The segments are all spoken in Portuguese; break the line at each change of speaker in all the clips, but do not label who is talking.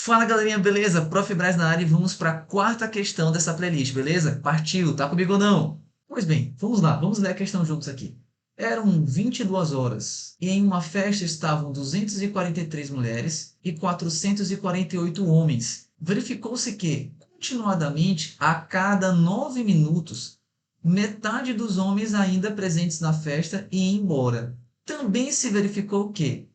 Fala galerinha, beleza? Prof. Braz na área e vamos para a quarta questão dessa playlist, beleza? Partiu, tá comigo ou não? Pois bem, vamos lá, vamos ler a questão juntos aqui. Eram 22 horas e em uma festa estavam 243 mulheres e 448 homens. Verificou-se que, continuadamente, a cada 9 minutos, metade dos homens ainda presentes na festa iam embora. Também se verificou que,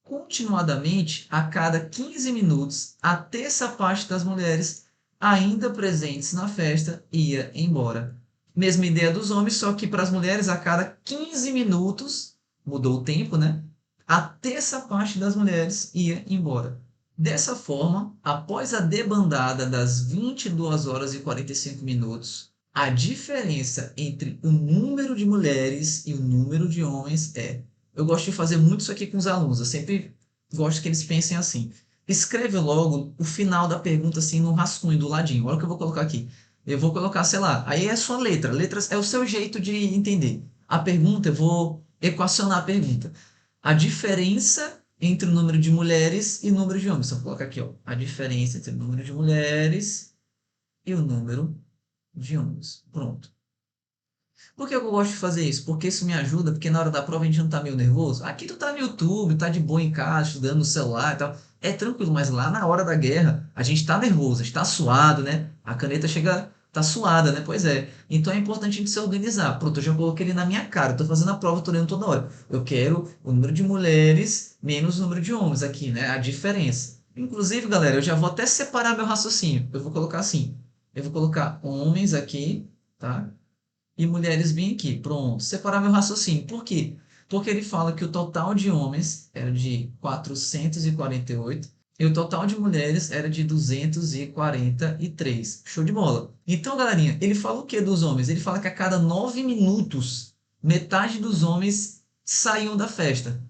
continuadamente, a cada 15 minutos, a terça parte das mulheres ainda presentes na festa ia embora. Mesma ideia dos homens, só que para as mulheres, a cada 15 minutos, mudou o tempo, né? A terça parte das mulheres ia embora. Dessa forma, após a debandada das 22 horas e 45 minutos, a diferença entre o número de mulheres e o número de homens é. Eu gosto de fazer muito isso aqui com os alunos. Eu sempre gosto que eles pensem assim. Escreve logo o final da pergunta assim no rascunho do ladinho. Olha o que eu vou colocar aqui. Eu vou colocar, sei lá, aí é a sua letra. Letras é o seu jeito de entender. A pergunta, eu vou equacionar a pergunta. A diferença entre o número de mulheres e o número de homens. Então, coloca aqui, ó, a diferença entre o número de mulheres e o número de homens. Pronto. Por que eu gosto de fazer isso? Porque isso me ajuda, porque na hora da prova a gente não tá meio nervoso. Aqui tu tá no YouTube, tá de boa em casa, estudando no celular e tal. É tranquilo, mas lá na hora da guerra, a gente tá nervoso, a gente tá suado, né? A caneta chega, tá suada, né? Pois é. Então é importante a gente se organizar. Pronto, eu já coloquei ele na minha cara. Eu tô fazendo a prova, tô lendo toda hora. Eu quero o número de mulheres menos o número de homens aqui, né? A diferença. Inclusive, galera, eu já vou até separar meu raciocínio. Eu vou colocar assim. Eu vou colocar homens aqui, tá? E mulheres bem aqui. Pronto, separar meu raciocínio. Por quê? Porque ele fala que o total de homens era de 448 e o total de mulheres era de 243. Show de bola. Então, galerinha, ele fala o que dos homens? Ele fala que a cada 9 minutos, metade dos homens saíam da festa.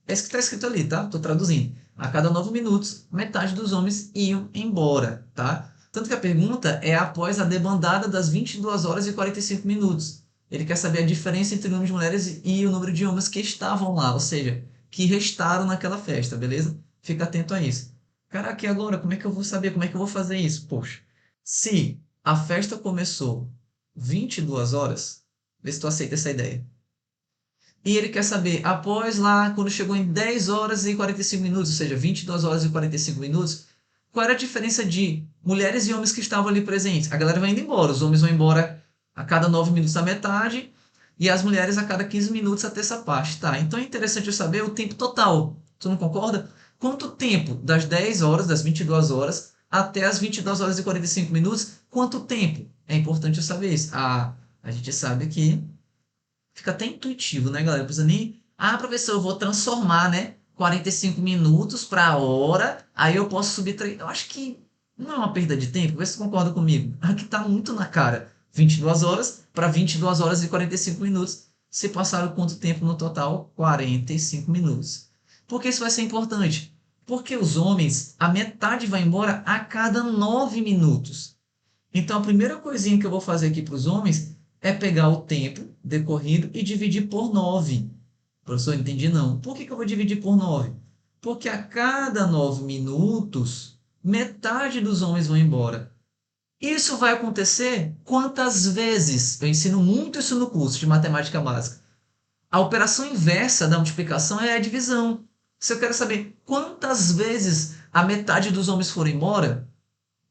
É isso que está escrito ali, tá? Estou traduzindo. A cada 9 minutos, metade dos homens iam embora, tá? Tanto que a pergunta é após a debandada das 22 horas e 45 minutos. Ele quer saber a diferença entre o número de mulheres e o número de homens que estavam lá, ou seja, que restaram naquela festa, beleza? Fica atento a isso. Caraca, e agora? Como é que eu vou saber? Como é que eu vou fazer isso? Poxa, se a festa começou 22 horas, vê se tu aceita essa ideia. E ele quer saber, após lá, quando chegou em 10 horas e 45 minutos, ou seja, 22 horas e 45 minutos, qual era a diferença de mulheres e homens que estavam ali presentes? A galera vai indo embora, os homens vão embora a cada 9 minutos a metade, e as mulheres a cada 15 minutos a terça parte, tá? Então é interessante eu saber o tempo total. Tu não concorda? Quanto tempo das 10 horas, das 22 horas, até as 22 horas e 45 minutos, quanto tempo? É importante eu saber isso. A gente sabe que fica até intuitivo, né, galera? Não precisa nem. Ah, professor, eu vou transformar, né? 45 minutos para hora, aí eu posso subir. Eu acho que não é uma perda de tempo. Vê se você concorda comigo. Aqui tá muito na cara. 22 horas para 22 horas e 45 minutos. Se passaram quanto tempo no total? 45 minutos. Por que isso vai ser importante? Porque os homens, a metade vai embora a cada 9 minutos. Então, a primeira coisinha que eu vou fazer aqui para os homens é pegar o tempo decorrido e dividir por 9. Professor, entendi não. Por que eu vou dividir por 9? Porque a cada 9 minutos, metade dos homens vão embora. Isso vai acontecer quantas vezes? Eu ensino muito isso no curso de matemática básica. A operação inversa da multiplicação é a divisão. Se eu quero saber quantas vezes a metade dos homens foram embora,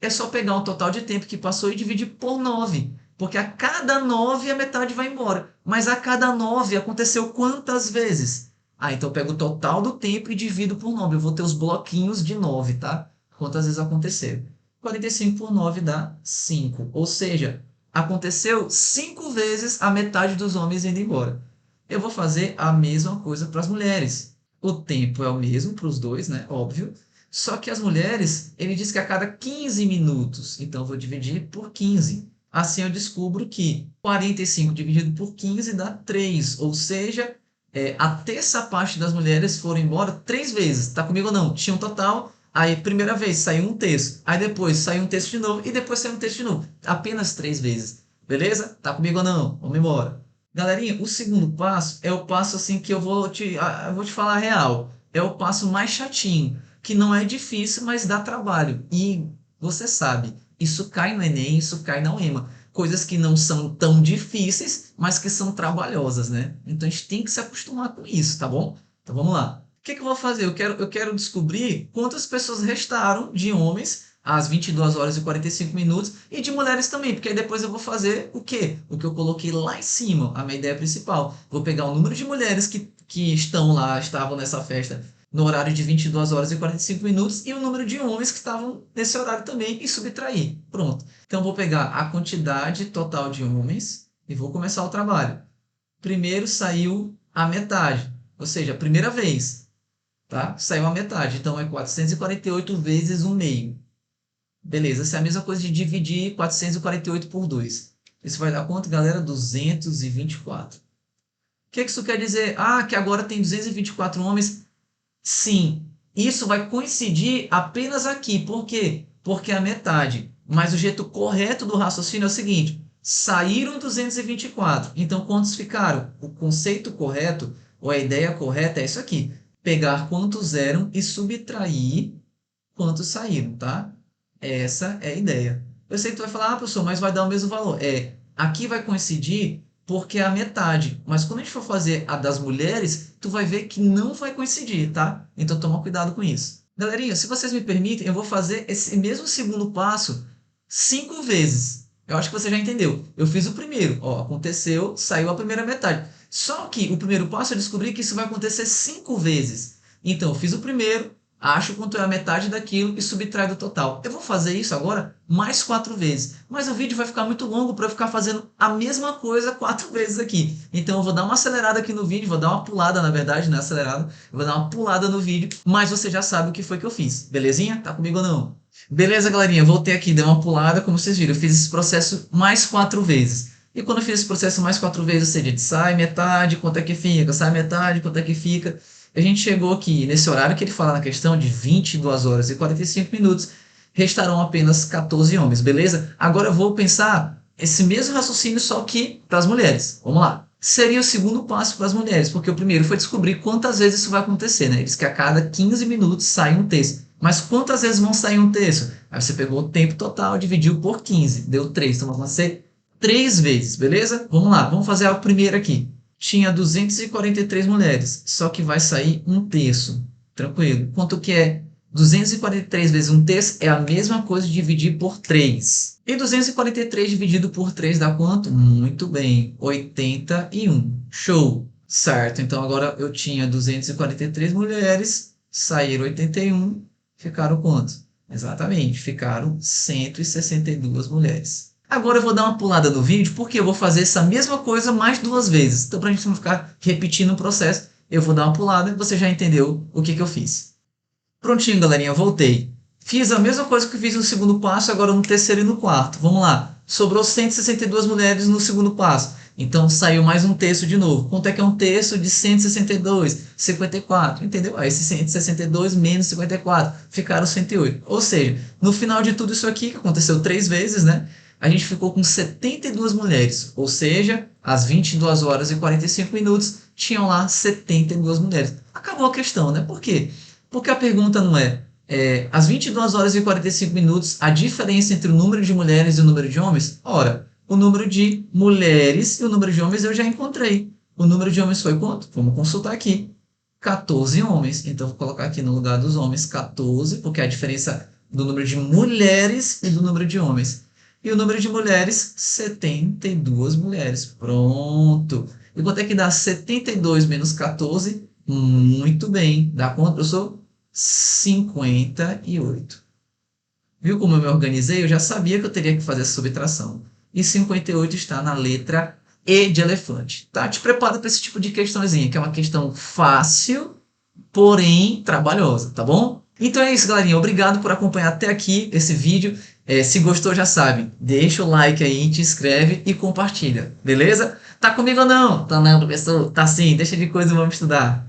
é só pegar o total de tempo que passou e dividir por 9. Porque a cada 9 a metade vai embora. Mas a cada 9 aconteceu quantas vezes? Ah, então eu pego o total do tempo e divido por 9. Eu vou ter os bloquinhos de 9, tá? Quantas vezes aconteceu? 45 por 9 dá 5. Ou seja, aconteceu 5 vezes a metade dos homens indo embora. Eu vou fazer a mesma coisa para as mulheres. O tempo é o mesmo para os dois, né? Óbvio. Só que as mulheres, ele diz que a cada 15 minutos. Então, eu vou dividir por 15. Assim, eu descubro que 45 dividido por 15 dá 3. Ou seja, a terça parte das mulheres foram embora 3 vezes. Tá comigo ou não? Tinha um total. Aí, primeira vez, saiu um terço. Aí, depois, saiu um terço de novo. E depois, saiu um terço de novo. Apenas 3 vezes. Beleza? Tá comigo ou não? Vamos embora. Galerinha, o segundo passo é o passo assim que eu vou te falar a real. É o passo mais chatinho. que não é difícil, mas dá trabalho. E você sabe, isso cai no Enem, isso cai na UEMA. Coisas que não são tão difíceis, mas que são trabalhosas, né? Então a gente tem que se acostumar com isso, tá bom? Então vamos lá. O que que eu vou fazer? Eu quero descobrir quantas pessoas restaram de homens às 22 horas e 45 minutos e de mulheres também, porque aí depois eu vou fazer o quê? O que eu coloquei lá em cima, a minha ideia principal. Vou pegar o número de mulheres que estão lá, estavam nessa festa no horário de 22 horas e 45 minutos e o número de homens que estavam nesse horário também e subtrair. Pronto. Então vou pegar a quantidade total de homens e vou começar o trabalho. Primeiro saiu a metade, ou seja, a primeira vez, tá? Saiu a metade, então é 448 vezes 1 meio. Beleza, essa é a mesma coisa de dividir 448 por 2. Isso vai dar quanto, galera? 224. O que isso quer dizer? Ah, que agora tem 224 homens. Sim, isso vai coincidir apenas aqui. Por quê? Porque é a metade. Mas o jeito correto do raciocínio é o seguinte: saíram 224. Então, quantos ficaram? O conceito correto, ou a ideia correta é isso aqui: pegar quantos eram e subtrair quantos saíram, tá? Essa é a ideia. Eu sei que tu vai falar, professor, mas vai dar o mesmo valor. Aqui vai coincidir porque é a metade. Mas quando a gente for fazer a das mulheres, tu vai ver que não vai coincidir, tá? Então toma cuidado com isso. Galerinha, se vocês me permitem, eu vou fazer esse mesmo segundo passo 5 vezes. Eu acho que você já entendeu. Eu fiz o primeiro, ó, aconteceu, saiu a primeira metade. Só que o primeiro passo eu descobri que isso vai acontecer 5 vezes. Então eu fiz o primeiro, acho quanto é a metade daquilo e subtrai do total. Eu vou fazer isso agora mais 4 vezes. Mas o vídeo vai ficar muito longo para eu ficar fazendo a mesma coisa 4 vezes aqui. Então eu vou dar uma acelerada aqui no vídeo, vou dar uma pulada, na verdade, não é acelerada. Eu vou dar uma pulada no vídeo, mas você já sabe o que foi que eu fiz. Belezinha? Tá comigo ou não? Beleza, galerinha? Voltei aqui, dei uma pulada, como vocês viram. Eu fiz esse processo mais 4 vezes. E quando eu fiz esse processo mais 4 vezes, ou seja, sai metade, quanto é que fica? Sai metade, quanto é que fica? A gente chegou aqui nesse horário que ele fala na questão de 22 horas e 45 minutos, restarão apenas 14 homens, beleza? Agora eu vou pensar esse mesmo raciocínio, só que para as mulheres. Vamos lá. Seria o segundo passo para as mulheres, porque o primeiro foi descobrir quantas vezes isso vai acontecer, né? Diz que a cada 15 minutos sai um terço. Mas quantas vezes vão sair um terço? Aí você pegou o tempo total, dividiu por 15, deu 3. Então vai ser 3 vezes, beleza? Vamos lá, vamos fazer a primeira aqui. Tinha 243 mulheres, só que vai sair um terço. Tranquilo. Quanto que é 243 vezes um terço? É a mesma coisa de dividir por 3. E 243 dividido por 3 dá quanto? Muito bem, 81. Show. Certo, então agora eu tinha 243 mulheres, saíram 81, ficaram quanto? Exatamente, ficaram 162 mulheres. Agora eu vou dar uma pulada no vídeo, porque eu vou fazer essa mesma coisa mais 2 vezes. Então, para a gente não ficar repetindo o processo, eu vou dar uma pulada e você já entendeu o que eu fiz. Prontinho, galerinha, voltei. Fiz a mesma coisa que eu fiz no segundo passo, agora no terceiro e no quarto. Vamos lá. Sobrou 162 mulheres no segundo passo. Então, saiu mais um terço de novo. Quanto é que é um terço de 162? 54, entendeu? Aí, esse 162 menos 54, ficaram 108. Ou seja, no final de tudo isso aqui, que aconteceu 3 vezes, né? A gente ficou com 72 mulheres, ou seja, às 22 horas e 45 minutos, tinham lá 72 mulheres. Acabou a questão, né? Por quê? Porque a pergunta não às 22 horas e 45 minutos, a diferença entre o número de mulheres e o número de homens? Ora, o número de mulheres e o número de homens eu já encontrei. O número de homens foi quanto? Vamos consultar aqui. 14 homens. Então, vou colocar aqui no lugar dos homens 14, porque é a diferença do número de mulheres e do número de homens. E o número de mulheres, 72 mulheres. Pronto. E quanto é que dá 72 menos 14? Muito bem. Dá quanto, professor? 58. Viu como eu me organizei? Eu já sabia que eu teria que fazer essa subtração. E 58 está na letra E de elefante. Tá? Te prepara para esse tipo de questãozinha, que é uma questão fácil, porém trabalhosa, tá bom? Então é isso, galerinha. Obrigado por acompanhar até aqui esse vídeo. Se gostou, já sabe, deixa o like aí, te inscreve e compartilha, beleza? Tá comigo ou não? Tá não, professor? Tá sim, deixa de coisa e vamos estudar.